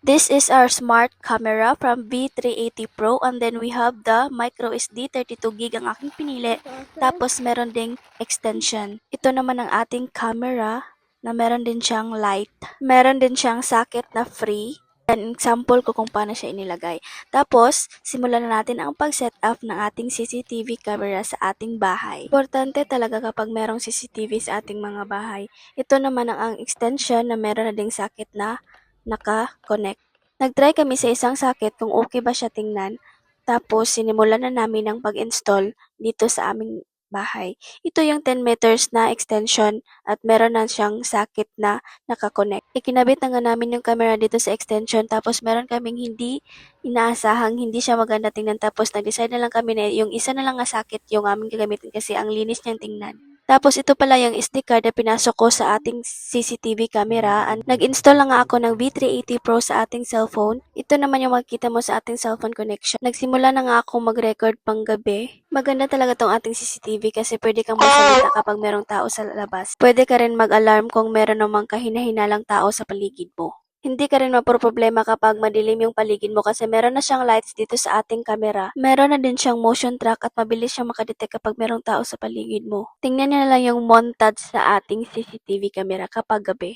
This is our smart camera from V380 Pro, and then we have the micro SD 32GB ang aking pinili. Tapos meron ding extension. Ito naman ang ating camera na meron din siyang light. Meron din siyang socket na free. An example ko kung paano siya inilagay. Tapos, simulan na natin ang pag-set up ng ating CCTV camera sa ating bahay. Importante talaga kapag merong CCTV sa ating mga bahay. Ito naman ang extension na meron na ding socket na naka-connect. Nag-try kami sa isang socket kung okay ba siya tingnan. Tapos, sinimulan na namin ang pag-install dito sa aming bahay. Ito yung 10 meters na extension at meron na siyang socket na naka-connect. Ikinabit na nga namin yung camera dito sa extension tapos meron kaming hindi inaasahang hindi siya maganda tingnan tapos nag-decide na lang kami na yung isa na lang nga socket yung aming gagamitin kasi ang linis niyang tingnan. Tapos ito pala yung SD card na pinasok ko sa ating CCTV camera. Nag-install lang nga ako ng V380 Pro sa ating cellphone. Ito naman yung makikita mo sa ating cellphone connection. Nagsimula na nga ako mag-record pang gabi. Maganda talaga tong ating CCTV kasi pwede kang magsalita kapag merong tao sa labas. Pwede ka rin mag-alarm kung meron namang kahina-hinalang tao sa paligid mo. Hindi ka rin mapoproblema kapag madilim yung paligid mo kasi meron na siyang lights dito sa ating camera. Meron na din siyang motion track at mabilis siyang makadetect kapag merong tao sa paligid mo. Tingnan niyo na lang yung montage sa ating CCTV camera kapag gabi.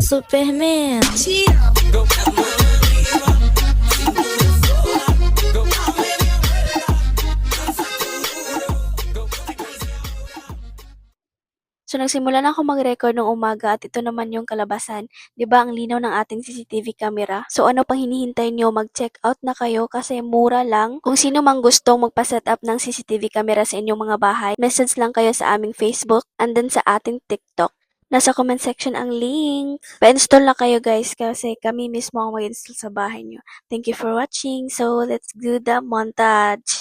Superman. So nagsimula na ako mag-record ng umaga at ito naman yung kalabasan. 'Di ba ang linaw ng ating CCTV camera? So ano pang hinihintay nyo? Mag-check out na kayo kasi mura lang. Kung sino mang gustong magpa-set up ng CCTV camera sa inyong mga bahay, message lang kayo sa aming Facebook and then sa ating TikTok. Nasa comment section ang link. Pa-install na kayo guys kasi kami mismo ang mag-install sa bahay nyo. Thank you for watching. So let's do the montage.